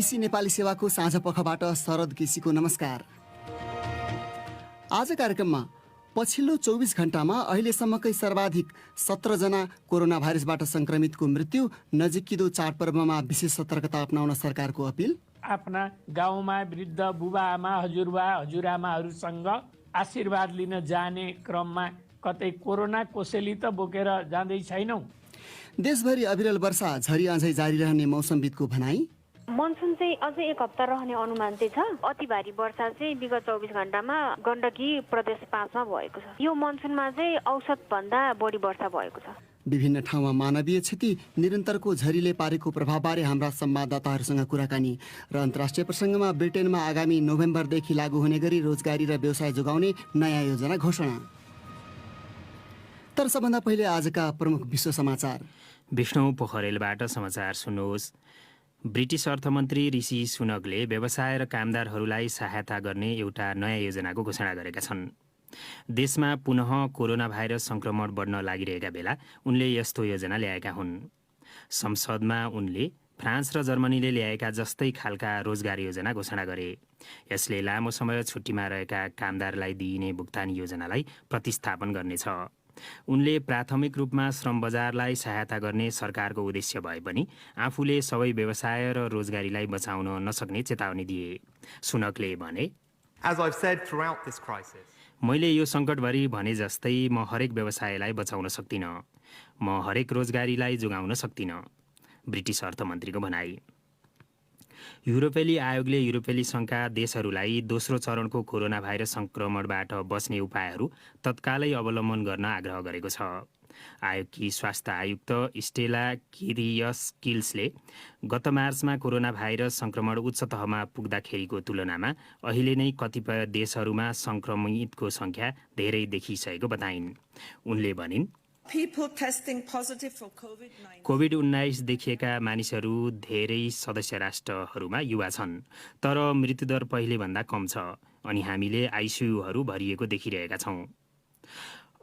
BBC Nepali सेवाको साँझ पखबाट शरद केसीको नमस्कार। आज कार्यक्रममा पछिल्लो 24 घण्टामा अहिलेसम्मकै सर्वाधिक 17 जना कोरोना भाइरसबाट संक्रमितको मृत्यु, नजिकिदो चाडपर्वमा विशेष सतर्कता अपनाउन सरकारको अपिल, आफ्ना गाउँमा वृद्ध बुबा आमा हजुरबा हजुरआमाहरूसँग आशीर्वाद लिन जाने क्रममा कतै कोरोना कोसेली त बोकेर जाँदै छैनौँ। देशभरि अविरल वर्षा झरी अझै जारी रहने मौसमविदको भनाई, मनसुन चाहिँ अझै 1 हप्ता रहने अनुमान चाहिँ छ। अति भारी वर्षा चाहिँ विगत 24 घण्टामा गण्डकी प्रदेश 5 मा भएको छ। यो मनसुनमा चाहिँ औसत भन्दा बढी वर्षा भएको छ। विभिन्न ठाउँमा मानवीय क्षति, निरन्तरको झरीले पारेको प्रभावबारे हाम्रा संवाददाताहरूसँग कुराकानी र अन्तर्राष्ट्रिय प्रसङ्गमा ब्रिटेनमा आगामी नोभेम्बरदेखि लागू हुने गरी रोजगारी र व्यवसाय जोगाउने नयाँ योजना घोषणा। तर सबभन्दा पहिले आजका प्रमुख विश्व समाचार। विष्णु पोखरेलबाट समाचार सुन्नुहोस्। ब्रिटिस अर्थमन्त्री ऋषि सुनकले व्यवसाय र कामदारहरूलाई सहायता गर्ने एउटा नयाँ योजनाको घोषणा गरेका छन्। देशमा पुनः कोरोना भाइरस संक्रमण बढ्न लागिरहेका बेला उनले यस्तो योजना ल्याएका हुन्। संसदमा उनले फ्रान्स र जर्मनीले ल्याएका जस्तै खालका रोजगार योजना घोषणा गरे। यसले लामो समय छुट्टीमा रहेका कामदारलाई दिइने भुक्तानी योजनालाई प्रतिस्थापन गर्नेछ। उनले प्राथमिक रूपमा श्रम बजारलाई सहायता गर्ने सरकारको उद्देश्य भए पनि आफूले सबै व्यवसाय र रोजगारीलाई बचाउन नसक्ने चेतावनी दिए। सुनकले भने, मैले यो सङ्कटभरि भने जस्तै म हरेक व्यवसायलाई बचाउन सक्दिनँ, म हरेक रोजगारीलाई जोगाउन सक्दिनँ। ब्रिटिस अर्थमन्त्रीको भनाई। युरोपेली आयोगले युरोपेली सङ्घका देशहरूलाई दोस्रो चरणको कोरोना भाइरस सङ्क्रमणबाट बच्ने उपायहरू तत्कालै अवलम्बन गर्न आग्रह गरेको छ। आयोगकी स्वास्थ्य आयुक्त स्टेला किरियसकिल्सले गत मार्चमा कोरोना भाइरस सङ्क्रमण उच्च तहमा पुग्दाखेरिको तुलनामा अहिले नै कतिपय देशहरूमा सङ्क्रमितको सङ्ख्या धेरै देखिसकेको बताइन्। उनले भनिन्, कोभिड-19 देखिएका मानिसहरू धेरै सदस्य राष्ट्रहरूमा युवा छन्, तर मृत्युदर पहिलेभन्दा कम छ अनि हामीले आइसियुहरू भरिएको देखिरहेका छौँ।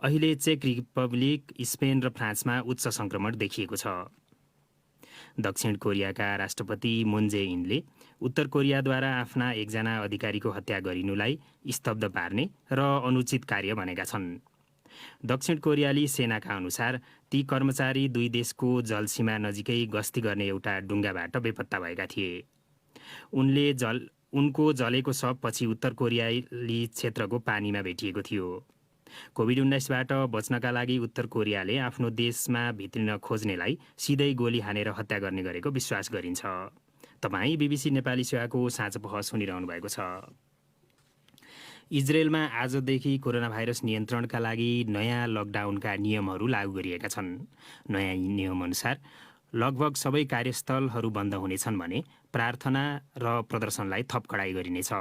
अहिले चेक रिपब्लिक, स्पेन र फ्रान्समा उच्च सङ्क्रमण देखिएको छ। दक्षिण कोरियाका राष्ट्रपति मुन जे इनले उत्तर कोरियाद्वारा आफ्ना एकजना अधिकारीको हत्या गरिनुलाई स्तब्ध पार्ने र अनुचित कार्य भनेका छन्। दक्षिण कोरियाली सेनाका अनुसार ती कर्मचारी दुई देशको जलसीमा नजिकै गस्ती गर्ने एउटा डुङ्गाबाट बेपत्ता भएका थिए। उनको जलेको शव पछि उत्तर कोरियाली क्षेत्रको पानीमा भेटिएको थियो। कोभिड-19बाट बच्नका लागि उत्तर कोरियाले आफ्नो देशमा भित्रिन खोज्नेलाई सिधै गोली हानेर हत्या गर्ने गरेको विश्वास गरिन्छ। तपाईँ बीबीसी नेपाली सेवाको साँझपख सुनिरहनु भएको छ। इजरायलमा आजदेखि कोरोना भाइरस नियन्त्रणका लागि नयाँ लकडाउनका नियमहरू लागू गरिएका छन्। नयाँ नियमअनुसार लगभग सबै कार्यस्थलहरू बन्द हुनेछन् भने प्रार्थना र प्रदर्शनलाई थप कडाई गरिनेछ।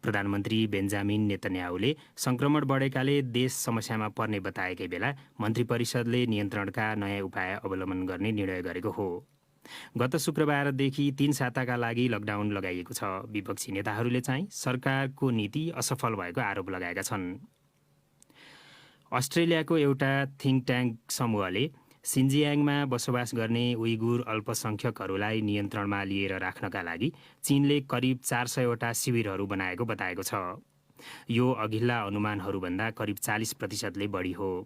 प्रधानमन्त्री बेन्जामिन नेतन्याहुले सङ्क्रमण बढेकाले देश समस्यामा पर्ने बताएकै बेला मन्त्री परिषदले नियन्त्रणका नयाँ उपाय अवलम्बन गर्ने निर्णय गरेको हो। गत शुक्रबारदेखि 3 साताका लागि लकडाउन लगाइएको छ। विपक्षी नेताहरूले चाहिँ सरकारको नीति असफल भएको आरोप लगाएका छन्। अस्ट्रेलियाको एउटा थिङ्क ट्याङ्क समूहले सिन्जियाङमा बसोबास गर्ने उइगुर अल्पसङ्ख्यकहरूलाई नियन्त्रणमा लिएर राख्नका लागि चीनले करिब 400वटा शिविरहरू बनाएको बताएको छ। यो अघिल्ला अनुमानहरूभन्दा करिब 40%ले बढी हो।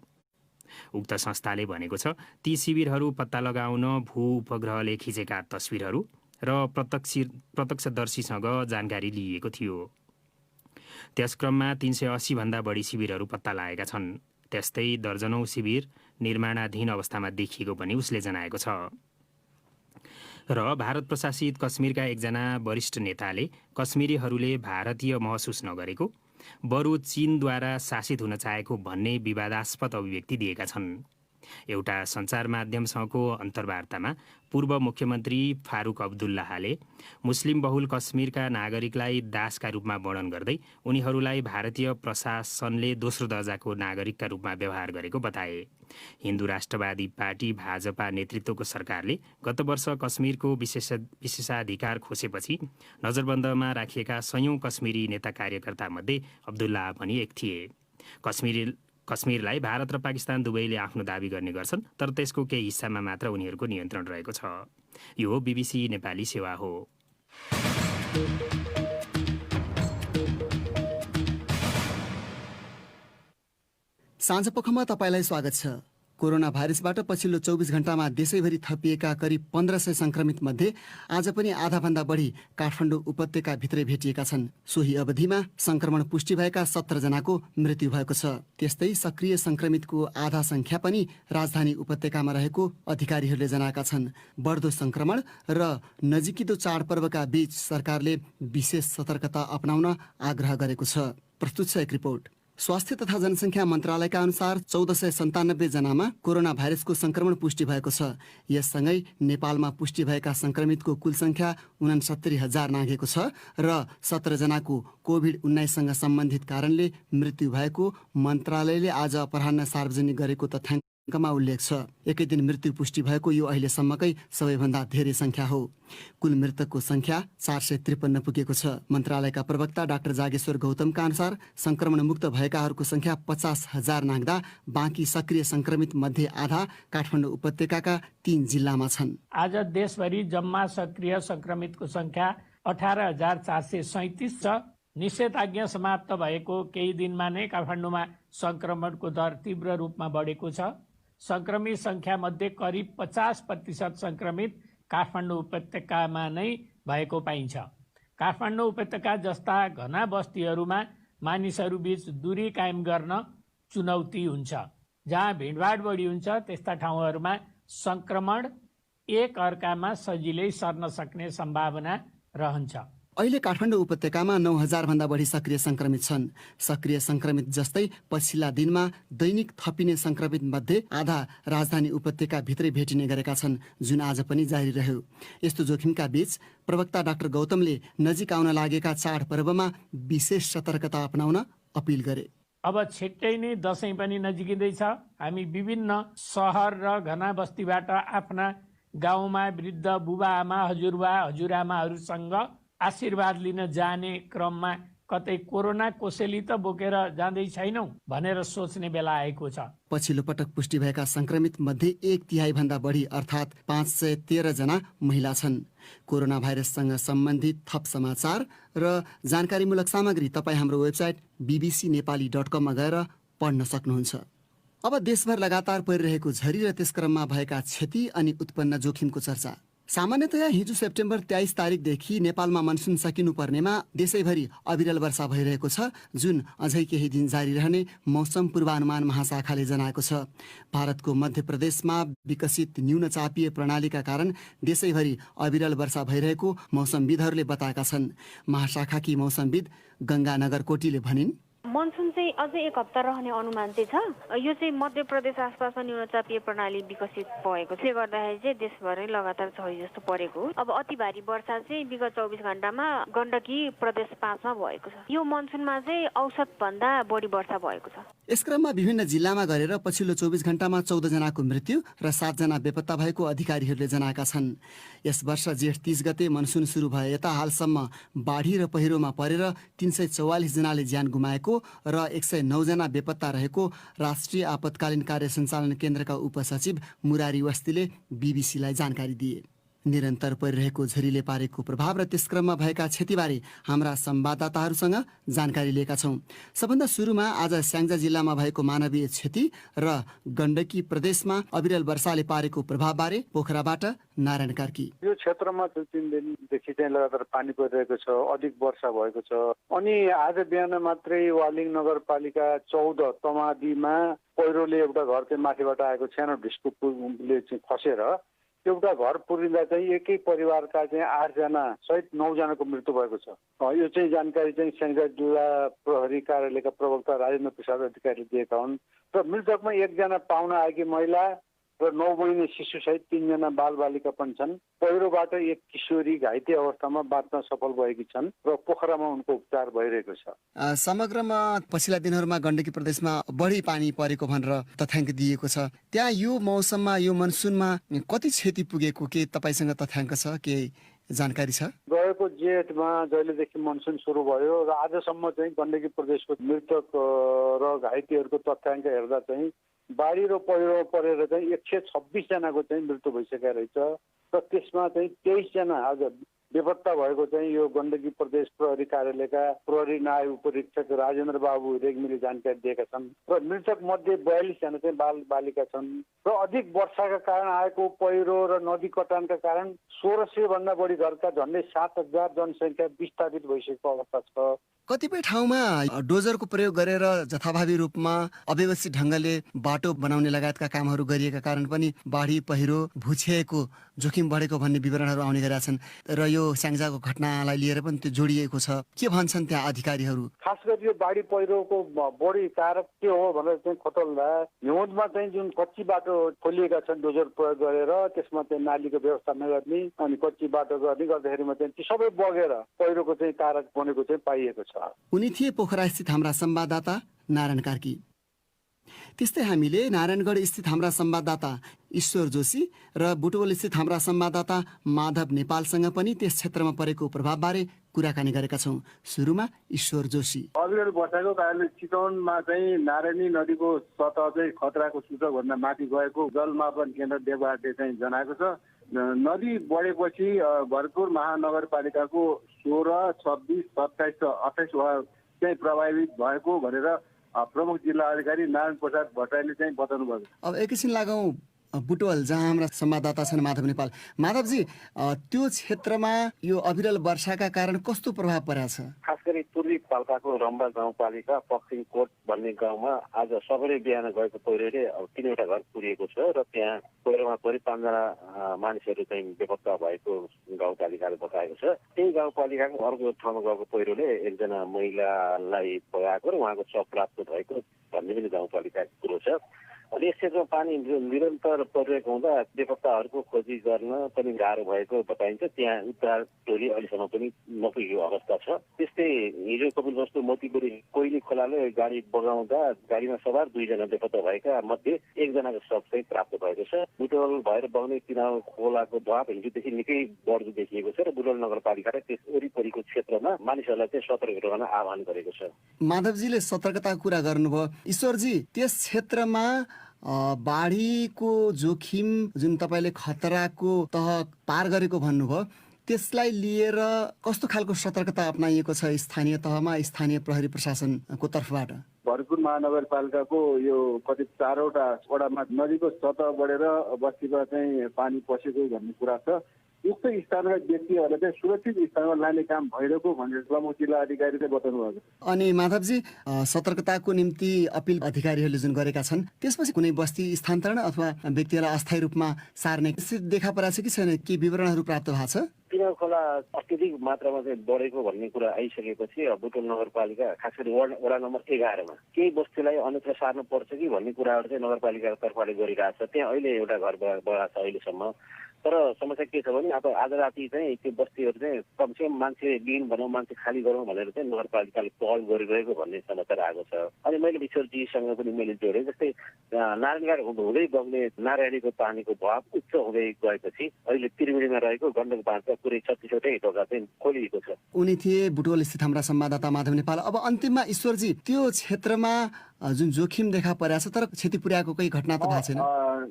उक्त संस्थाले भनेको छ ती शिविरहरू पत्ता लगाउन भू-उपग्रहले खिचेका तस्विरहरू र प्रत्यक्षदर्शीसँग जानकारी लिइएको थियो। त्यसक्रममा 380 भन्दा बढी शिविरहरू पत्ता लागेका छन्। त्यस्तै दर्जनौं शिविर निर्माणाधीन अवस्थामा देखिएको पनि उसले जनाएको छ। र भारत प्रशासित कश्मीरका एकजना वरिष्ठ नेताले कश्मीरीहरूले भारतीय महसुस नगरेको, बरु चीनद्वारा शासित हुन चाहेको भन्ने विवादास्पद अभिव्यक्ति दिएका छन्। एउटा सञ्चार माध्यमसँगको अन्तर्वार्तामा पूर्व मुख्यमन्त्री फारूक अब्दुल्लाहले मुस्लिम बहुल कश्मीरका नागरिकलाई दासका रूपमा वर्णन गर्दै उनीहरूलाई भारतीय प्रशासनले दोस्रो दर्जाको नागरिकका रूपमा व्यवहार गरेको बताए। हिन्दू राष्ट्रवादी पार्टी भाजपा नेतृत्वको सरकारले गत वर्ष कश्मीरको विशेषाधिकार खोसेपछि नजरबन्दमा राखिएका सयौं कश्मीरी नेता कार्यकर्तामध्ये अब्दुल्लाह पनि एक थिए। कश्मीरलाई भारत र पाकिस्तान दुवैले आफ्नो दाबी गर्ने गर्छन्, तर त्यसको केही हिस्सामा मात्र उनीहरूको नियन्त्रण रहेको छ। यो बीबीसी नेपाली सेवा हो। साँझपखमा तपाईँलाई स्वागत छ। कोरोना भाइरसबाट पछिल्लो 24 घण्टामा देशैभरि थपिएका करिब 1500 संक्रमित मध्ये आज पनि आधाभन्दा बढी काठमाडौँ उपत्यकाभित्रै भेटिएका छन्। सोही अवधिमा संक्रमण पुष्टि भएका 17 जनाको मृत्यु भएको छ। त्यस्तै सक्रिय संक्रमितको आधा संख्या पनि राजधानी उपत्यकामा रहेको अधिकारीहरूले जनाएका छन्। बढ्दो संक्रमण र नजिकिदो चाडपर्वका बीच सरकारले विशेष सतर्कता अपनाउन आग्रह गरेको छ। प्रस्तुत छ एक रिपोर्ट। स्वास्थ्य तथा जनसङ्ख्या मन्त्रालयका अनुसार 1497 जनामा कोरोना भाइरसको संक्रमण पुष्टि भएको छ। यससँगै नेपालमा पुष्टि भएका संक्रमितको कुल संख्या 69,000 नाघेको छ र 17 जनाको कोभिड-19सँग सम्बन्धित कारणले मृत्यु भएको मन्त्रालयले आज अपराह्न सार्वजनिक गरेको तथ्याङ्कमा उल्लेख छ। एकै दिन मृत्यु पुष्टि भएको यो अहिलेसम्मकै सबैभन्दा धेरै संख्या हो। कुल मृतकको संख्या 453 पुगेको छ। मन्त्रालयका प्रवक्ता डाक्टर जागेश्वर गौतमका अनुसार संक्रमण मुक्त भएकाहरूको संख्या 50,000 नाग्दा बाँकी सक्रिय संक्रमित मध्ये आधा काठमाडौँ उपत्यकाका 3 जिल्लामा छन्। आज देशभरि जम्मा सक्रिय संक्रमितको संख्या 18,437 छ। निषेधाज्ञा समाप्त भएको केही दिनमा नै काठमाडौँमा संक्रमणको दर तीव्र रूपमा बढेको छ। संक्रमित संख्या मध्ये करिब 50% संक्रमित काठमाडौँ उपत्यकामा नै भएको पाइन्छ। काठमाडौँ उपत्यका जस्ता घना बस्तीहरूमा मानिसहरूबीच दूरी कायम गर्न चुनौती हुन्छ। जहाँ भिडभाड बढी हुन्छ त्यस्ता ठाउँहरूमा संक्रमण एक अर्कामा सजिलै सर्न सक्ने सम्भावना रहन्छ। अहिले काठमाडौँ उपत्यकामा 9,000 भन्दा बढी सक्रिय संक्रमित छन्। सक्रिय संक्रमित जस्तै पछिल्ला दिनमा दैनिक थपिने संक्रमित मध्ये आधा राजधानी उपत्यका भित्रै भेटिने गरेका छन्, जुन आज पनि जारी रह्यो। यस्तो जोखिमका बीच प्रवक्ता डाक्टर गौतमले नजिक आउन लागेका चाडपर्वमा विशेष सतर्कता अपनाउन अपिल गरे। अब छिट्टै नै दसैँ पनि नजिकिँदैछ। हामी विभिन्न सहर र घना बस्तीबाट आफ्ना गाउँमा वृद्ध बुबा आमा हजुरबा हजुरआमाहरूसँग आशीर्वाद लिन जाने क्रममा कतै कोरोना कोसेली त बोकेर जाँदै छैनौँ भनेर सोच्ने बेला आएको छ। पछिल्लो पटक पुष्टि भएका संक्रमित मध्ये 1/3 भन्दा बढी अर्थात् 513 जना महिला छन्। कोरोना भाइरससँग सम्बन्धित थप समाचार र जानकारीमूलक सामग्री तपाईँ हाम्रो वेबसाइट bbcnepali.com मा गएर पढ्न सक्नुहुन्छ। अब देशभर लगातार परिरहेको झरी र त्यसक्रममा भएका क्षति अनि उत्पन्न जोखिमको चर्चा। सामान्यतया हिजो सेप्टेम्बर 23 तारिकदेखि नेपालमा मनसुन सकिनुपर्नेमा देशैभरि अविरल वर्षा भइरहेको छ, जुन अझै केही दिन जारी रहने मौसम पूर्वानुमान महाशाखाले जनाएको छ। भारतको मध्य प्रदेशमा विकसित न्यून चापीय प्रणालीका कारण देशैभरि अविरल वर्षा भइरहेको मौसमविदहरूले बताएका छन्। महाशाखाकी मौसमविद गङ्गा नगरकोटीले भनिन्, मनसुन चाहिँ अझै 1 हप्ता रहने अनुमान चाहिँ छ। यो चाहिँ मध्य प्रदेश आसपासमा न्यूनचापीय प्रणाली विकसित भएको त्यसले गर्दाखेरि चाहिँ देशभरै लगातार झरी जस्तो परेको हो। अब अति भारी वर्षा चाहिँ विगत 24 घण्टामा गण्डकी प्रदेश 5 मा भएको छ। यो मनसुनमा चाहिँ औसत भन्दा बढी वर्षा भएको छ। यस क्रममा विभिन्न जिल्लामा गरेर पछिल्लो 24 घण्टामा 14 जनाको मृत्यु र 7 जना बेपत्ता भएको अधिकारीहरूले जनाएका छन्। यस वर्ष जेठ 30 गते मनसुन सुरु भए यता हालसम्म बाढी र पहिरोमा परेर 344 जनाले ज्यान गुमाएको र 109 जना बेपत्ता रहेको राष्ट्रिय आपतकालीन कार्य सञ्चालन केन्द्रका उपसचिव मुरारी वस्तीले बीबीसीलाई जानकारी दिए। निरन्तर परिरहेको झरीले पारेको प्रभाव र त्यसक्रममा भएका क्षतिबारे हाम्रा संवाददाताहरूसँग जानकारी लिएका छौँ। सबभन्दा सुरुमा आज स्याङ्जा जिल्लामा भएको मानवीय क्षति र गण्डकी प्रदेशमा अविरल वर्षाले पारेको प्रभावबारे पोखराबाट नारायण कार्की। यो क्षेत्रमा 2-3 दिनदेखि चाहिँ लगातार पानी परिरहेको छ, अधिक वर्षा भएको छ। अनि आज बिहान मात्रै वालिङ नगरपालिका 14 तमादीमा पहिरोले एउटा घर चाहिँ माथिबाट आएको सानो ढिस्कुले चाहिँ खसेर एउटा घर पुरिँदा चाहिँ एकै परिवारका चाहिँ 8 जना सहित 9 जनाको मृत्यु भएको छ। यो चाहिँ जानकारी चाहिँ स्याङ्जा जिल्ला प्रहरी कार्यालयका प्रवक्ता राजेन्द्र प्रसाद अधिकारीले दिएका हुन्। र मृतकमा 1 जना पाहुना आएकी महिला र 9 महिने शिशु सहित 3 जना बालबालिका पनि छन्। पहिरोबाट एक किशोरी घाइते अवस्थामा बाँच्न सफल भएकी छन् र पोखरामा उनको उपचार भइरहेको छ। समग्रमा पछिल्ला दिनहरूमा गण्डकी प्रदेशमा बढी पानी परेको भनेर तथ्याङ्क दिएको छ। त्यहाँ यो मौसममा यो मनसुनमा कति क्षति पुगेको के तपाईसँग तथ्याङ्क छ, के जानकारी छ? गएको जेठमा जहिलेदेखि मनसुन सुरु भयो र आजसम्म चाहिँ गण्डकी प्रदेशको मृतक र घाइतेहरूको तथ्याङ्क हेर्दा चाहिँ बाढी र पहिरो परेर चाहिँ 126 जनाको चाहिँ मृत्यु भइसकेको रहेछ र त्यसमा चाहिँ 23 जना आज बेपत्ता भएको चाहिँ यो गण्डकी प्रदेश प्रहरी कार्यालयका प्रहरी नायब उपरीक्षक राजेन्द्र बाबु रेग्मीले जानकारी दिएका छन् र मृतक मध्ये 42 जना चाहिँ बाल बालिका छन् र अधिक वर्षाका कारण आएको पहिरो र नदी कटानका कारण 1600 भन्दा बढी घरका झन्डै 7000 जनसङ्ख्या विस्थापित भइसकेको अवस्था छ। कतिपय ठाउँमा डोजरको प्रयोग गरेर जथाभावी रूपमा अव्यवस्थित ढङ्गले बाटो बनाउने लगायतका कामहरू गरिएका कारण पनि बाढी पहिरो भुछिएको जोखिम बढेको भन्ने विवरणहरू आउने गरेका छन् र यो स्याङ्जाको घटनालाई लिएर पनि त्यो जोडिएको छ। के भन्छन् त्यहाँ अधिकारीहरू? खास गरी यो बाढी पहिरोको बढी कारक के हो भनेर चाहिँ खोतल्दा हिउँदमा चाहिँ जुन कच्ची बाटो खोलिएका छन् डोजर प्रयोग गरेर त्यसमा चाहिँ नालीको व्यवस्था नगर्ने अनि कच्ची बाटो गर्ने गर्दाखेरिमा चाहिँ ती सबै बगेर पहिरोको चाहिँ कारक बनेको चाहिँ पाइएको छ। उनी थिए पोखरा स्थित हाम्रा संवाददाता नारायण कार्की। त्यस्तै हामीले नारायणगढ स्थित हाम्रा संवाददाता ईश्वर जोशी र बुटवल स्थित हाम्रा संवाददाता माधव नेपालसँग पनि त्यस क्षेत्रमा परेको प्रभावबारे कुराकानी गरेका छौँ। सुरुमा ईश्वर जोशी। अविरल वर्षाको कारणले चितवनमा चाहिँ नारायणी नदीको सतह चाहिँ खतराको सूचकभन्दा माथि गएको जलमापन केन्द्र देवघाटले चाहिँ जनाएको छ। नदी बढेपछि भरतपुर महानगरपालिकाको 16, 26, 27 र 28 वार्ड चाहिँ प्रभावित भएको भनेर प्रमुख जिल्ला अधिकारी नारायण प्रसाद भट्टराईले चाहिँ बताउनु भएको। अब एकैछिन लागौँ बुटवल, जहाँ हाम्रा संवाददाता छन् माधव नेपाल। माधवजी, त्यो क्षेत्रमा यो अविरल वर्षाका कारण कस्तो प्रभाव परेको छ? खास गरी पूर्वी पाल्पाको रम्बा गाउँपालिका पश्चिम कोट भन्ने गाउँमा आज सबैले बिहान गएको पहिरोले 3वटा घर पुरिएको छ र त्यहाँ पहिरोमा परि 5 जना मानिसहरू चाहिँ बेपत्ता भएको गाउँपालिकाले बताएको छ। त्यही गाउँपालिकाको अर्को ठाउँमा गएको पहिरोले एकजना महिलालाई बगाएको र उहाँको शव प्राप्त भएको भन्ने पनि गाउँपालिकाको कुरो छ। अनि यस क्षेत्रमा पानी निरन्तर परिरहेको हुँदा बेपत्ताहरूको खोजी गर्न पनि गाह्रो भएको बताइन्छ। त्यहाँ उद्धार टोली अहिलेसम्म पनि नपुगेको अवस्था छ। त्यस्तै हिजो कपिलवस्तु मोतीपुरी कोइली खोलाले गाडी बगाउँदा गाडीमा सवार 2 जना बेपत्ता भएका मध्ये 1 जनाको शव चाहिँ प्राप्त भएको छ। बुटवल भएर बग्ने तिनाउ खोलाको दबाव हिजोदेखि निकै बढ्दो देखिएको छ र बुटवल नगरपालिकाले त्यस वरिपरिको क्षेत्रमा मानिसहरूलाई चाहिँ सतर्क रहन आह्वान गरेको छ। माधवजीले सतर्कताको कुरा गर्नुभयो। ईश्वरजी, त्यस क्षेत्रमा बाढीको जोखिम जुन तपाईँले खतराको तह पार गरेको भन्नुभयो, त्यसलाई लिएर कस्तो खालको सतर्कता अप्नाइएको छ स्थानीय तहमा, स्थानीय प्रहरी प्रशासनको तर्फबाट? भरतपुर महानगरपालिकाको यो कति 4वटा वडामा नदीको सतह बढेर बस्तीमा चाहिँ पानी पसेको भन्ने कुरा छ। उक्त स्थानका व्यक्तिहरूलाई चाहिँ सुरक्षित स्थानमा लाने काम भइरहेको भनेर प्रमुख जिल्ला अधिकारीले बताउनु भएको। अनि माधवजी, सतर्कताको निम्ति अपिल अधिकारीहरूले जुन गरेका छन् त्यसपछि कुनै बस्ती स्थानान्तरण अथवा व्यक्तिहरूलाई अस्थायी रूपमा सार्ने देखा परेको छ कि छैन? के विवरणहरू प्राप्त भएको छ? तिनाउ खोला अत्यधिक मात्रामा चाहिँ बढेको भन्ने कुरा आइसकेपछि बुटवल नगरपालिका खास गरी वडा नम्बर 11 मा केही बस्तीलाई अन्यत्र सार्नु पर्छ कि भन्ने कुराहरू चाहिँ नगरपालिकाको तर्फबाट गरिरहेको छ। त्यहाँ अहिले एउटा घर बगाएको छ अहिलेसम्म। तर समस्या के छ भने अब आज राति चाहिँ त्यो बस्तीहरू चाहिँ कमसेकम मान्छे लिन भनौँ, मान्छे खाली गरौँ भनेर चाहिँ नगरपालिकाले पहल गरिरहेको भन्ने समाचार आएको छ। अनि मैले ईश्वरजीसँग पनि मैले जोडेँ, जस्तै नारायणघाट हुँदै बग्ने नारायणीको पानीको बहाव उच्च हुँदै गएपछि अहिले त्रिवेणीमा रहेको गण्डक बाँधका पुरै 36वटै ढोका चाहिँ खोलिएको छ। उनी थिए बुटवल स्थित हाम्रा संवाददाता माधव नेपाल। अब अन्तिममा ईश्वरजी, त्यो क्षेत्रमा जुन जोखिम देखा परेको छ तर क्षति पुर्याएको केही घटना त भएको छैन?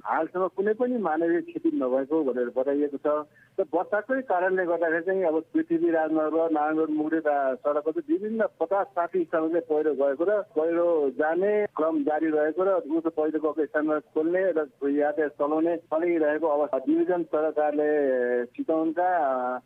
हालसम्म कुनै पनि मानवीय क्षति नभएको भनेर बताइएको छ। र वर्षाकै कारणले गर्दाखेरि चाहिँ अब पृथ्वी राजमार्ग नारायणगढ मुगुरे सडकको चाहिँ विभिन्न 50-60 स्थानमा चाहिँ पहिरो गएको र पहिरो जाने क्रम जारी रहेको र उस पहिरो गएको स्थानमा खोल्ने र यातायात चलाउने चलिरहेको अवस्था डिभिजन सरकारले चितवनका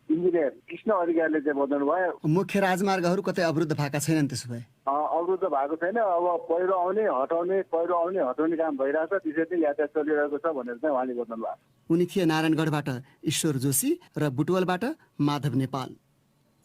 इन्जिनियर कृष्ण अधिकारीले चाहिँ बताउनु भयो। मुख्य राजमार्गहरू कतै अवरुद्ध भएका छैनन्? त्यसो भए अवरुद्ध भएको छैन। अब पहिरो आउने हटाउने काम भइरहेको छ, त्यसरी यातायात चलिरहेको छ भनेर चाहिँ उहाँले बताउनु भयो। उनी थिए नारायणगढबाट ईश्वर जोशी र बुटवलबाट माधव नेपाल।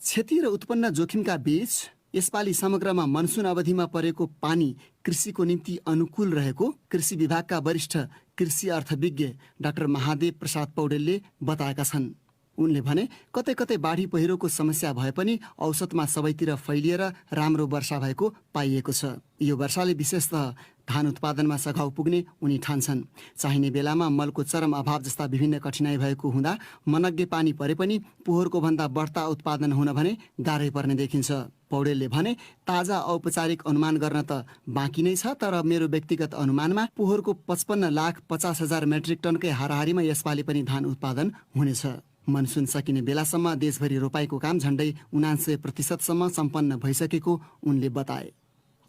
क्षति र उत्पन्न जोखिमका बीच यसपालि समग्रमा मनसुन अवधिमा परेको पानी कृषिको निम्ति अनुकूल रहेको कृषि विभागका वरिष्ठ कृषि अर्थविज्ञ डाक्टर महादेव प्रसाद पौडेलले बताएका छन्। उनले भने कतै कतै बाढी पहिरोको समस्या भए पनि औसतमा सबैतिर फैलिएर राम्रो वर्षा भएको पाइएको छ। यो वर्षाले विशेषतः धान उत्पादनमा सघाउ पुग्ने उनी ठान्छन्। चाहिने बेलामा मलको चरम अभाव जस्ता विभिन्न कठिनाई भएको हुँदा मनग्गे पानी परे पनि पोहोरको भन्दा बढ्ता उत्पादन हुन भने गाह्रै पर्ने देखिन्छ। पौडेलले भने ताजा औपचारिक अनुमान गर्न त बाँकी नै छ, तर मेरो व्यक्तिगत अनुमानमा पोहोरको 55,50,000 मेट्रिक टनकै हाराहारीमा यसपालि पनि धान उत्पादन हुनेछ। मनसुन सकिने बेलासम्म देशभरि रोपाइँको काम झण्डै 99% सम्पन्न भइसकेको उनले बताए।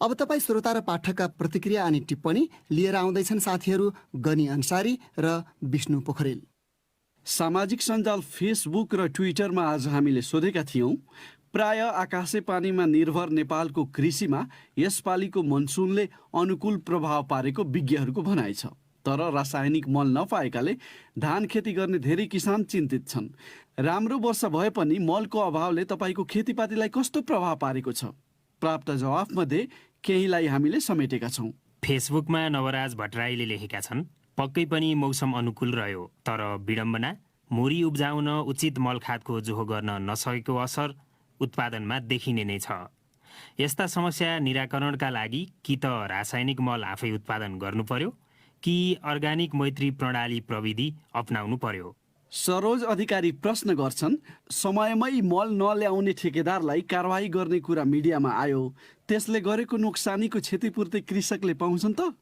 अब तपाईँ श्रोता र पाठकका प्रतिक्रिया अनि टिप्पणी लिएर आउँदैछन् साथीहरू गनी अन्सारी र विष्णु पोखरेल। सामाजिक सञ्जाल फेसबुक र ट्विटरमा आज हामीले सोधेका थियौँ, प्राय आकाशे पानीमा निर्भर नेपालको कृषिमा यसपालिको मनसुनले अनुकूल प्रभाव पारेको विज्ञहरूको भनाइ छ। तर रासायनिक मल नपाएकाले धान खेती गर्ने धेरै किसान चिन्तित छन्। राम्रो वर्ष भए पनि मलको अभावले तपाईँको खेतीपातीलाई कस्तो प्रभाव पारेको छ? प्राप्त जवाफमध्ये केहीलाई हामीले समेटेका छौँ। फेसबुकमा नवराज भट्टराईले लेखेका छन्, पक्कै पनि मौसम अनुकूल रह्यो, तर विडम्बना मोरी उब्जाउन उचित मलखादको जोहो गर्न नसकेको असर उत्पादनमा देखिने नै छ। यस्ता समस्या निराकरणका लागि कि त रासायनिक मल आफै उत्पादन गर्नु पर्यो कि अर्गानिक मैत्री प्रणाली प्रविधि अपनाउनु पर्यो। सरोज अधिकारी प्रश्न गर्छन्, समयमै मल नल्याउने ठेकेदारलाई कारवाही गर्ने कुरा मिडियामा आयो, त्यसले गरेको नोक्सानीको क्षतिपूर्ति कृषकले पाउँछन् त?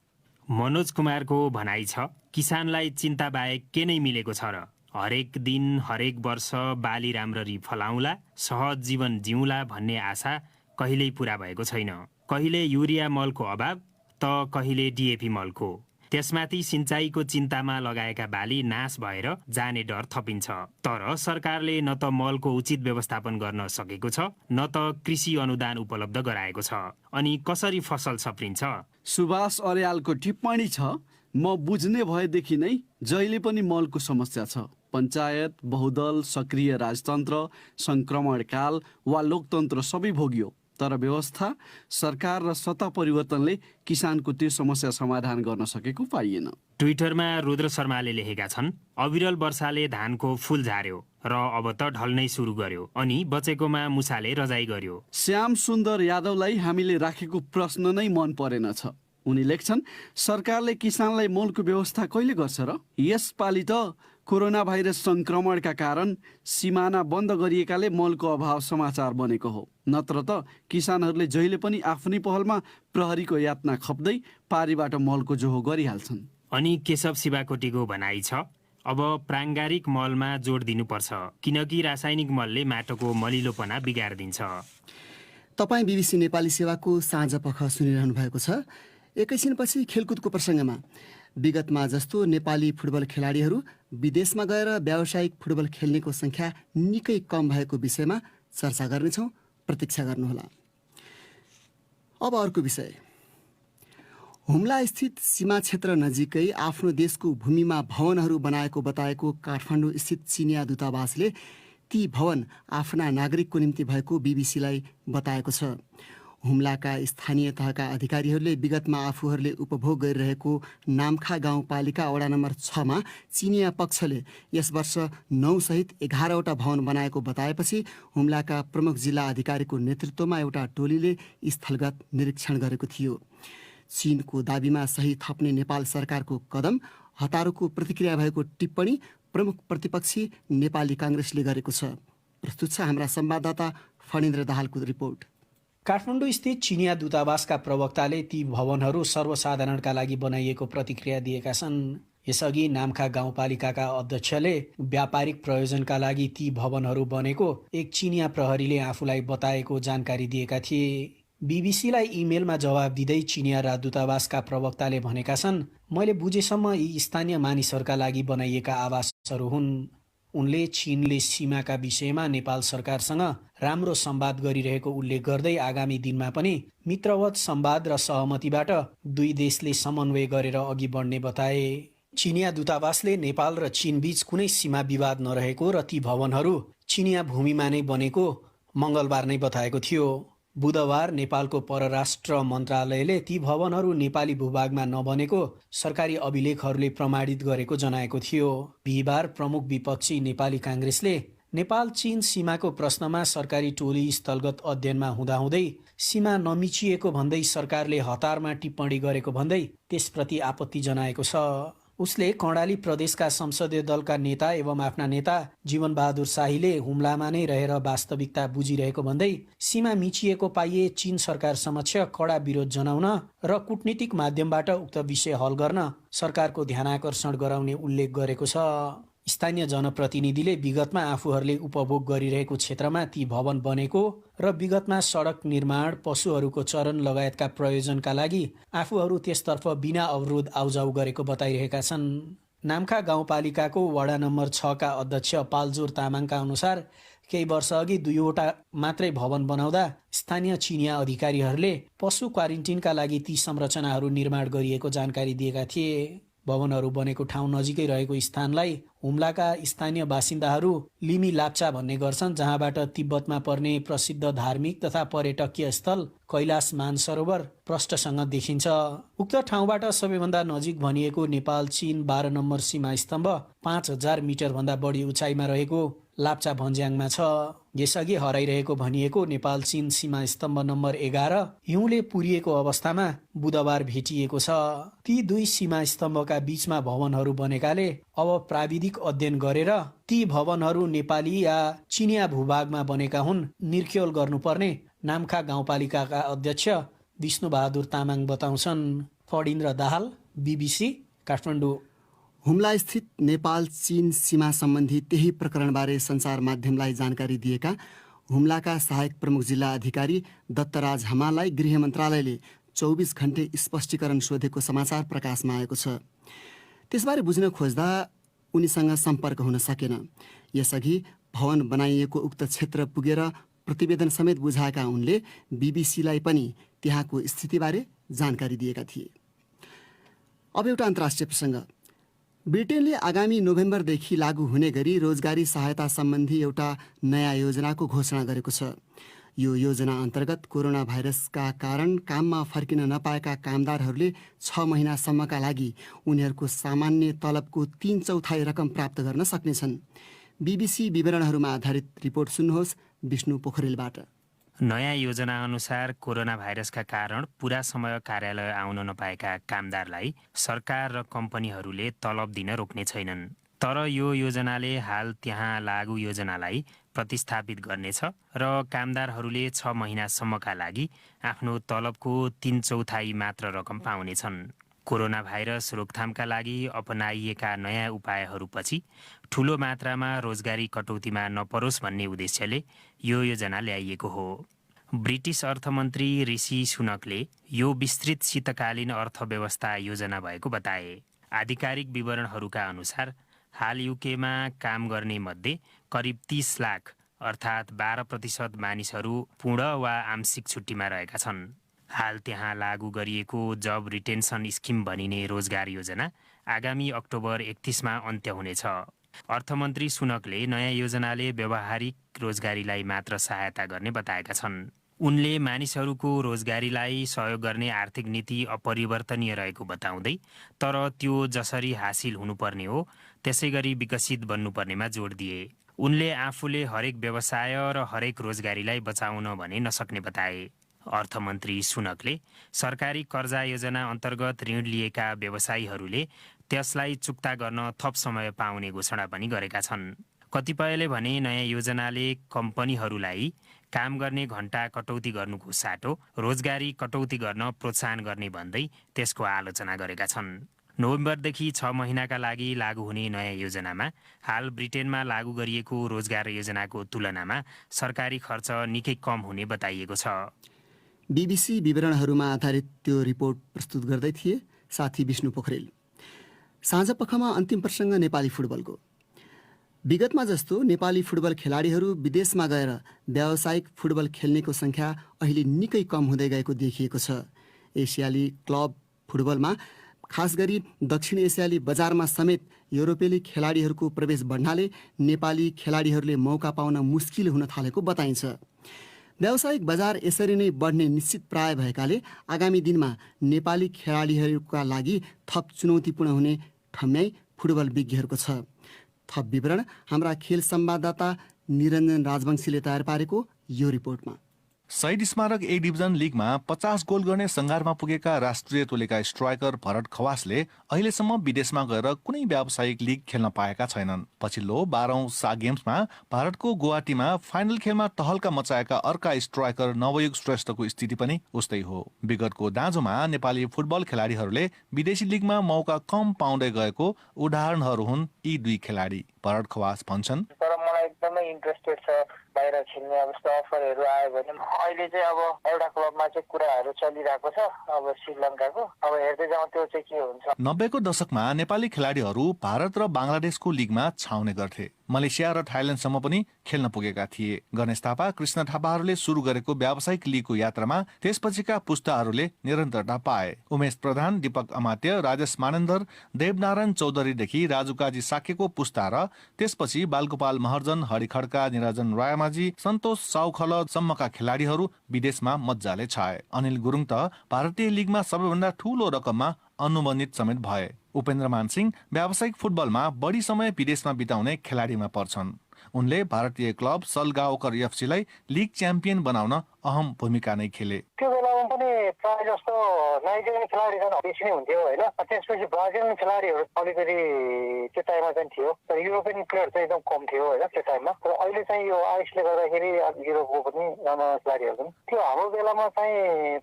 मनोज कुमारको भनाइ छ, किसानलाई चिन्ता बाहेक के नै मिलेको छ र? हरेक दिन हरेक वर्ष बाली राम्ररी फलाउला, सहज जीवन जिउला भन्ने आशा कहिल्यै पूरा भएको छैन। कहिले युरिया मलको अभाव त कहिले डिएपी मलको। त्यसमाथि सिंचाईको चिन्तामा लगाएका बाली नाश भएर जाने डर थपिन्छ। तर सरकारले न त मलको उचित व्यवस्थापन गर्न सकेको छ, न त कृषि अनुदान उपलब्ध गराएको छ। अनि कसरी फसल सप्रिन्छ? सुभाष अर्यालको टिप्पणी छ, म बुझ्ने भएदेखि नै जहिले पनि मलको समस्या छ। पञ्चायत, बहुदल, सक्रिय राजतन्त्र, संक्रमणकाल वा लोकतन्त्र सबै भोगियो, तर व्यवस्था, सरकार र सत्ता परिवर्तनले किसानको त्यो समस्या समाधान गर्न सकेको पाइएन। ट्विटरमा रुद्र शर्माले लेखेका छन्, अविरल वर्षाले धानको फूल झार्यो र अब त ढल्नै सुरु गर्यो, अनि बचेकोमा मुसाले रजाई गर्यो। श्याम सुन्दर यादवलाई हामीले राखेको प्रश्न नै मन परेनछ। उनी लेख्छन्, सरकारले किसानलाई मलको व्यवस्था कहिले गर्छ र? यसपालि त कोरोना भाइरस संक्रमणका कारण सिमाना बन्द गरिएकाले मलको अभाव समाचार बनेको हो, नत्र त किसानहरूले जहिले पनि आफ्नै पहलमा प्रहरीको यातना खप्दै पारीबाट मलको जोहो गरिहाल्छन्। अनि केशव शिवाकोटीको भनाइ छ, अब प्राङ्गारिक मलमा जोड दिनुपर्छ, किनकि रासायनिक मलले माटोको मलिलोपना बिगारिदिन्छ। तपाईँ बिबिसी नेपाली सेवाको साँझ पख सुनिरहनु भएको छ। एकैछिनपछि खेलकुदको प्रसङ्गमा विगतमा जस्तो नेपाली फुटबल खेलाडीहरू विदेशमा गएर व्यावसायिक फुटबल खेल्नेको सङ्ख्या निकै कम भएको विषयमा चर्चा गर्नेछौँ। प्रतीक्षा गर्नुहोला। अब अर्को विषय, हुम्ला स्थित सीमा क्षेत्र नजिकै आफ्नो देशको भूमिमा भवनहरू बनाएको बताएको काठमाडौँ स्थित चिनिया दूतावासले ती भवन आफ्ना नागरिकको निम्ति भएको बिबिसीलाई बताएको छ। हुम्लाका स्थानीय तहका अधिकारीहरूले विगतमा आफूहरूले उपभोग गरिरहेको नाम्खा गाउँपालिका वडा नम्बर 6मा चिनिया पक्षले यस वर्ष 9 सहित 11वटा भवन बनाएको बताएपछि हुम्लाका प्रमुख जिल्ला अधिकारीको नेतृत्वमा एउटा टोलीले स्थलगत निरीक्षण गरेको थियो। चीनको दाबीमा सही थप्ने नेपाल सरकारको कदम हतारोको प्रतिक्रिया भएको टिप्पणी प्रमुख प्रतिपक्षी नेपाली काङ्ग्रेसले गरेको छ। प्रस्तुत छ हाम्रा संवाददाता फणेन्द्र दाहालको रिपोर्ट। काठमाडौँ स्थित चिनिया दूतावासका प्रवक्ताले ती भवनहरू सर्वसाधारणका लागि बनाइएको प्रतिक्रिया दिएका छन्। यसअघि नाम्खा गाउँपालिकाका अध्यक्षले व्यापारिक प्रयोजनका लागि ती भवनहरू बनेको एक चिनिया प्रहरीले आफूलाई बताएको जानकारी दिएका थिए। बीबीसीलाई इमेलमा जवाब दिँदै चिनिया राजदूतावासका प्रवक्ताले भनेका छन्, मैले बुझेसम्म यी स्थानीय मानिसहरूका लागि बनाइएका आवासहरू हुन्। उनले चीनले सीमाका विषयमा नेपाल सरकारसँग राम्रो संवाद गरिरहेको उल्लेख गर्दै आगामी दिनमा पनि मित्रवत संवाद र सहमतिबाट दुई देशले समन्वय गरेर अघि बढ्ने बताए। चिनिया दूतावासले नेपाल र चीनबीच कुनै सीमा विवाद नरहेको र ती भवनहरू चिनिया भूमिमा नै बनेको मङ्गलबार नै बताएको थियो। बुधबार नेपालको परराष्ट्र मन्त्रालयले ती भवनहरू नेपाली भूभागमा नबनेको सरकारी अभिलेखहरूले प्रमाणित गरेको जनाएको थियो। बिहिबार प्रमुख विपक्षी नेपाली काङ्ग्रेसले नेपाल चीन सीमाको प्रश्नमा सरकारी टोली स्थलगत अध्ययनमा हुँदाहुँदै सीमा नमिचिएको भन्दै सरकारले हतारमा टिप्पणी गरेको भन्दै त्यसप्रति आपत्ति जनाएको छ। उसले कर्णाली प्रदेशका संसदीय दलका नेता एवं आफ्ना नेता जीवनबहादुर शाहीले हुम्लामा नै रहेर वास्तविकता बुझिरहेको भन्दै सीमा मिचिएको पाइए चीन सरकार समक्ष कडा विरोध जनाउन र कूटनीतिक माध्यमबाट उक्त विषय हल गर्न सरकारको ध्यानाकर्षण गराउने उल्लेख गरेको छ। स्थानीय जनप्रतिनिधिले विगतमा आफूहरूले उपभोग गरिरहेको क्षेत्रमा ती भवन बनेको र विगतमा सडक निर्माण, पशुहरूको चरण लगायतका प्रयोजनका लागि आफूहरू त्यसतर्फ बिना अवरोध आउजाउ गरेको बताइरहेका छन्। नाम्खा गाउँपालिकाको वडा नम्बर 6 का अध्यक्ष पाल्जोर तामाङका अनुसार केही वर्षअघि 2वटा मात्रै भवन बनाउँदा स्थानीय चिनिया अधिकारीहरूले पशु क्वारेन्टिनका लागि ती संरचनाहरू निर्माण गरिएको जानकारी दिएका थिए। भवनहरू बनेको ठाउँ नजिकै रहेको स्थानलाई हुम्लाका स्थानीय बासिन्दाहरू लिमी लाप्चा भन्ने गर्छन्, जहाँबाट तिब्बतमा पर्ने प्रसिद्ध धार्मिक तथा पर्यटकीय स्थल कैलाश मानसरोवर प्रष्टसँग देखिन्छ। उक्त ठाउँबाट सबैभन्दा नजिक भनिएको नेपाल चीन 12 नम्बर सीमा स्तम्भ 5000 मिटरभन्दा बढी उचाइमा रहेको लाप्चा भन्ज्याङमा छ। यसअघि हराइरहेको भनिएको नेपाल चीन सीमा स्तम्भ नम्बर 11 हिउँले पुरिएको अवस्थामा बुधबार भेटिएको छ। ती 2 सीमा स्तम्भका बीचमा भवनहरू बनेकाले अब प्राविधिक अध्ययन गरेर ती भवनहरू नेपाली या चिनिया भूभागमा बनेका हुन् निर्ख्योल गर्नुपर्ने नाम्खा गाउँपालिकाका अध्यक्ष विष्णुबहादुर तामाङ बताउँछन्। फणिन्द्र दाहाल, BBC, काठमाडौँ। हुम्ला स्थित नेपाल चीन सीमा सम्बन्धी त्यही प्रकरणबारे सञ्चार माध्यमलाई जानकारी दिएका हुम्लाका सहायक प्रमुख जिल्ला अधिकारी दत्तराज हमाललाई गृह मन्त्रालयले 24 घण्टे स्पष्टीकरण सोधेको समाचार प्रकाशमा आएको छ। त्यसबारे बुझ्न खोज्दा उनीसँग सम्पर्क हुन सकेन। यसअघि भवन बनाइएको उक्त क्षेत्र पुगेर प्रतिवेदन समेत बुझाएका उनले BBCलाई पनि त्यहाँको स्थितिबारे जानकारी दिएका थिए। अब एउटा अन्तर्राष्ट्रिय प्रसङ्ग। ब्रिटेनले आगामी नोभेम्बरदेखि लागू हुने गरी रोजगारी सहायता सम्बन्धी एउटा नयाँ योजनाको घोषणा गरेको छ। यो योजना अन्तर्गत कोरोना भाइरसका कारण काममा फर्किन नपाएका कामदारहरूले 6 महिनासम्मका लागि उनीहरूको सामान्य तलबको 3/4 रकम प्राप्त गर्न सक्नेछन्। BBC विवरणहरूमा आधारित रिपोर्ट सुन्नुहोस् विष्णु पोखरेलबाट। नयाँ योजना अनुसार कोरोना भाइरसका कारण पूरा समय कार्यालय आउन नपाएका कामदारलाई सरकार र कम्पनीहरूले तलब दिन रोक्ने छैनन्। तर यो योजनाले हाल त्यहाँ लागू योजनालाई प्रतिस्थापित गर्नेछ र कामदारहरूले 6 महिनासम्मका लागि आफ्नो तलबको 3/4 मात्र रकम पाउनेछन्। कोरोना भाइरस रोकथामका लागि अपनाइएका नयाँ उपायहरूपछि ठूलो मात्रामा रोजगारी कटौतीमा नपरोस् भन्ने उद्देश्यले यो योजना ल्याइएको हो। ब्रिटिस अर्थमन्त्री ऋषि सुनकले यो विस्तृत शीतकालीन अर्थव्यवस्था योजना भएको बताए। आधिकारिक विवरणहरूका अनुसार हाल युकेमा काम गर्ने मध्ये करिब 30 लाख अर्थात् 12% मानिसहरू पूर्ण वा आंशिक छुट्टीमा रहेका छन्। हाल त्यहाँ लागू गरिएको जब रिटेन्सन स्किम भनिने रोजगार योजना आगामी अक्टोबर 31 मा अन्त्य हुनेछ। अर्थमन्त्री सुनकले नयाँ योजनाले व्यावहारिक रोजगारीलाई मात्र सहायता गर्ने बताएका छन्। उनले मानिसहरूको रोजगारीलाई सहयोग गर्ने आर्थिक नीति अपरिवर्तनीय रहेको बताउँदै तर त्यो जसरी हासिल हुनुपर्ने हो त्यसैगरी विकसित बन्नुपर्नेमा जोड दिए। उनले आफूले हरेक व्यवसाय र हरेक रोजगारीलाई बचाउन भने नसक्ने बताए। अर्थमन्त्री सुनकले सरकारी कर्जा योजना अन्तर्गत ऋण लिएका व्यवसायीहरूले त्यसलाई चुक्ता गर्न थप समय पाउने घोषणा पनि गरेका छन्। कतिपयले भने नयाँ योजनाले कम्पनीहरूलाई काम गर्ने घण्टा कटौती गर्नुको साटो रोजगारी कटौती गर्न प्रोत्साहन गर्ने भन्दै त्यसको आलोचना गरेका छन्। नोभेम्बरदेखि 6 महिनाका लागि लागू हुने नयाँ योजनामा हाल ब्रिटेनमा लागू गरिएको रोजगार योजनाको तुलनामा सरकारी खर्च निकै कम हुने बताइएको छ। BBC विवरणहरूमा आधारित त्यो रिपोर्ट प्रस्तुत गर्दै थिए साथी विष्णु पोखरेल। साँझपखमा अन्तिम प्रसङ्ग नेपाली फुटबलको। विगतमा जस्तो नेपाली फुटबल खेलाडीहरू विदेशमा गएर व्यावसायिक फुटबल खेल्नेको सङ्ख्या अहिले निकै कम हुँदै गएको देखिएको छ। एसियाली क्लब फुटबलमा खास गरी दक्षिण एसियाली बजारमा समेत युरोपेली खेलाडीहरूको प्रवेश बढ्नाले नेपाली खेलाडीहरूले मौका पाउन मुस्किल हुन थालेको बताइन्छ। व्यावसायिक बजार यसरी नै बढ्ने निश्चित प्राय भएकाले आगामी दिनमा नेपाली खेलाडीहरूका लागि थप चुनौतीपूर्ण हुने ठम्याइ फुटबल विज्ञहरूको छ। थप विवरण हाम्रा खेल संवाददाता निरञ्जन राजवंशीले तयार पारेको यो रिपोर्टमा। शहीद स्मारक ए डिभिजन लिगमा 50 गोल गर्ने सङ्घारमा पुगेका राष्ट्रिय टोलीका स्ट्राइकर भरत खवासले अहिलेसम्म विदेशमा गएर कुनै व्यावसायिक लिग खेल्न पाएका छैनन्। पछिल्लो 12औं सा गेम्समा भारतको गुवाहाटीमा फाइनल खेलमा तहल्का मचाएका अर्का स्ट्राइकर नवयुग श्रेष्ठको स्थिति पनि उस्तै हो। विगतको दाँजोमा नेपाली फुटबल खेलाडीहरूले विदेशी लिगमा मौका कम पाउँदै गएको उदाहरणहरू हुन् यी दुई खेलाडी। भरत खवास भन्छन्, तर मलाई एकदमै इन्ट्रेस्टेड छ बाहिर खेल्ने। अब यस्तो अफरहरू आयो भने अहिले चाहिँ अब एउटा क्लबमा चाहिँ कुराहरू चलिरहेको छ अब श्रीलङ्काको, अब हेर्दै जाउँ त्यो चाहिँ के हुन्छ। 90 को दशकमा नेपाली खेलाडीहरू भारत र बङ्गलादेशको लिगमा छाउने गर्थे। मलेसिया र थाइल्यान्डसम्म पनि खेल्न पुगेका थिए। गणेश थापा, कृष्ण थापाहरूले सुरु गरेको व्यावसायिक लिगको यात्रामा त्यसपछिका पुस्ताहरूले निरन्तरता पाए। उमेश प्रधान, दीपक अमात्य, राजेश मानेन्दर, देवनारायण चौधरीदेखि राजु काजी साकेको पुस्ता र त्यसपछि बालगोपाल महर्जन, हरि खड्का, निरञ्जन रायमाझी, सन्तोष साउखल सम्मका खेलाडीहरू विदेशमा मज्जाले छाए। अनिल गुरुङ त भारतीय लिगमा सबैभन्दा ठूलो रकममा अनुबन्धित समेत भए। उपेन्द्रमान सिंह व्यावसायिक फुटबलमा बढी समय विदेशमा बिताउने खेलाडीमा पर्छन्। उनले भारतीय क्लब सलगाओकर एफसीलाई लिग च्याम्पियन बनाउन अहम भूमिका नै खेले। त्यो बेलामा पनि प्रायः जस्तो नाइजेरियन खेलाडीहरू बेसी नै हुन्थ्यो होइन। त्यसपछि ब्राजिलियन खेलाडीहरू अलिकति त्यो टाइममा चाहिँ थियो, तर युरोपियन प्लेयर चाहिँ एकदम कम थियो होइन त्यो टाइममा। तर अहिले चाहिँ यो आइसले गर्दाखेरि युरोपको पनि राम्रो खेलाडीहरू पनि थियो। हाम्रो बेलामा चाहिँ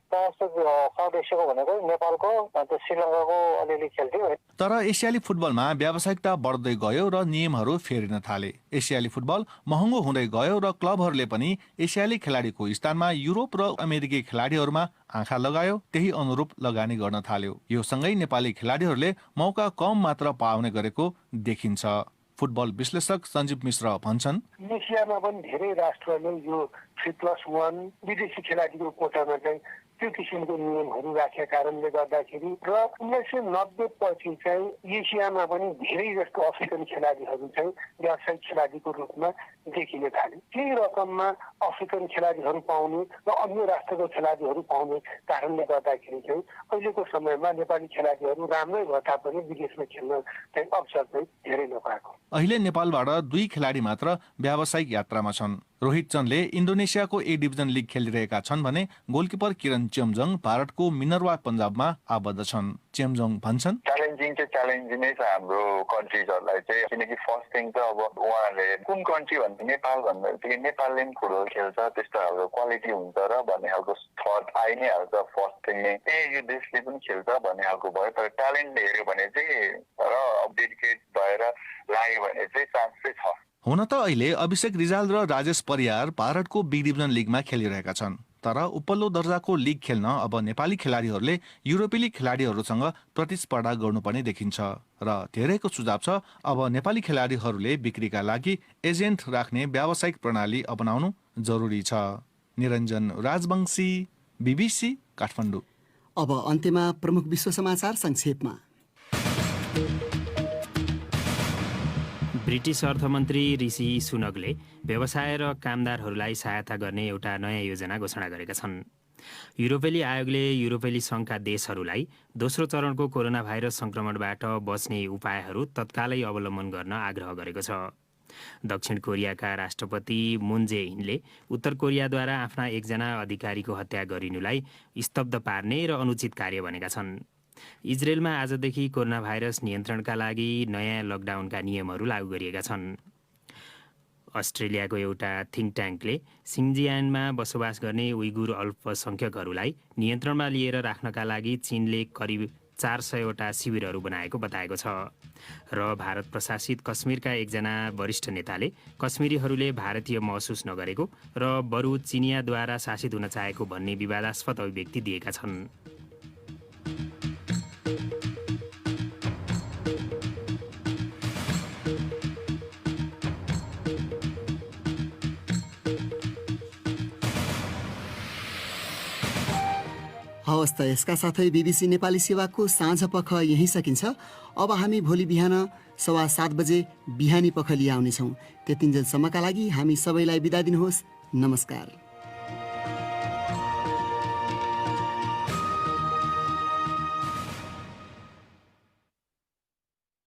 प्रायः जस्तो साउथ एसियाको भनेको नेपालको अन्त श्रीलङ्काको अलिअलि खेल्थ्यो। तर एसियाली फुटबलमा व्यावसायिकता बढ्दै गयो र नियमहरू फेरिन थाले। एसियाली फुटबल महँगो हुँदै गयो र क्लबहरूले पनि एसियाली खेलाडीको स्थानमा युरोप र अमेरिकी खेलाडीहरूमा आँखा लगायो, त्यही अनुरूप लगानी गर्न थाल्यो। यो सँगै नेपाली खेलाडीहरूले मौका कम मात्र पाउने गरेको देखिन्छ। फुटबल विश्लेषक सञ्जीव मिश्र भन्छन्, एसियामा पनि धेरै राष्ट्रले यो 3+1 विदेशी खेलाडीको कोटामा चाहिँ त्यो किसिमको नियमहरू राखेका कारणले गर्दाखेरि र 1990 पछि चाहिँ एसियामा पनि धेरै जस्तो अफ्रिकन खेलाडीहरू चाहिँ व्यावसायिक खेलाडीको रूपमा देखिन थाले। केही रकममा अफ्रिकन खेलाडीहरू पाउने र अन्य राष्ट्रको खेलाडीहरू पाउने कारणले गर्दाखेरि चाहिँ अहिलेको समयमा नेपाली खेलाडीहरू राम्रै भए तापनि विदेशमा खेल्न चाहिँ अवसर चाहिँ धेरै नपाएको। अहिले नेपालबाट 2 खेलाडी मात्र व्यावसायिक यात्रामा छन्। रोहित चन्दले इन्डोनेसियाको ए डिभिजन लिग खेलिरहेका छन् भने गोलकिपर किरण चेम्जोङ भारतको मिनर्वा पन्जाबमा आबद्ध छन्। चेम्जोङ भन्छन्, च्यालेन्जिङ चाहिँ च्यालेन्ज नै छ हाम्रो कन्ट्रिजहरूलाई चाहिँ, किनकि फर्स्ट थिङ त अब उहाँहरूले कुन कन्ट्री भन्दा नेपाल भन्दा चाहिँ नेपालले पनि फुटबल खेल्छ त्यस्तो खालको क्वालिटी हुन्छ र भन्ने खालको थट आइ नै हाल्छ। फर्स्ट थिङ नै यो देशले पनि खेल्छ भन्ने खालको भयो। तर ट्यालेन्ट हेऱ्यो भने चाहिँ र डेडिकेट भएर लाग्यो भने चाहिँ चान्स चाहिँ छ। हुन त अहिले अभिषेक रिजाल र राजेश परियार भारतको बी डिभिजन लिगमा खेलिरहेका छन्। तर उपल्लो दर्जाको लिग खेल्न अब नेपाली खेलाडीहरूले युरोपेली खेलाडीहरूसँग प्रतिस्पर्धा गर्नुपर्ने देखिन्छ र धेरैको सुझाव छ अब नेपाली खेलाडीहरूले बिक्रीका लागि एजेन्ट राख्ने व्यावसायिक प्रणाली अपनाउनु जरुरी छ। निरञ्जन राजवंशी, BBC काठमाडौँ। अब अन्त्यमा प्रमुख विश्व समाचार संक्षेपमा। ब्रिटिस अर्थमन्त्री ऋषि सुनकले व्यवसाय र कामदारहरूलाई सहायता गर्ने एउटा नयाँ योजना घोषणा गरेका छन्। युरोपेली आयोगले युरोपेली सङ्घका देशहरूलाई दोस्रो चरणको कोरोना भाइरस सङ्क्रमणबाट बच्ने उपायहरू तत्कालै अवलम्बन गर्न आग्रह गरेको छ। दक्षिण कोरियाका राष्ट्रपति मुन जे इनले उत्तर कोरियाद्वारा आफ्ना एकजना अधिकारीको हत्या गरिनुलाई स्तब्ध पार्ने र अनुचित कार्य भनेका छन्। इजरायलमा आजदेखि कोरोना भाइरस नियन्त्रणका लागि नयाँ लकडाउनका नियमहरू लागू गरिएका छन्। अस्ट्रेलियाको एउटा थिङ्क ट्याङ्कले सिन्जियाङमा बसोबास गर्ने उइगुर अल्पसङ्ख्यकहरूलाई नियन्त्रणमा लिएर राख्नका लागि चीनले करिब 400वटा शिविरहरू बनाएको बताएको छ। र भारत प्रशासित कश्मीरका एकजना वरिष्ठ नेताले कश्मीरीहरूले भारतीय महसुस नगरेको र बरु चिनियाद्वारा शासित हुन चाहेको भन्ने विवादास्पद अभिव्यक्ति दिएका छन्। हवस् त यसका साथै BBC नेपाली सेवाको साँझ पख यहीँ सकिन्छ। अब हामी भोलि बिहान 7:15 बजे बिहानी पख लिएर आउनेछौँ। त्यतिन्जेलसम्मका लागि हामी सबैलाई बिदा दिनुहोस्। नमस्कार।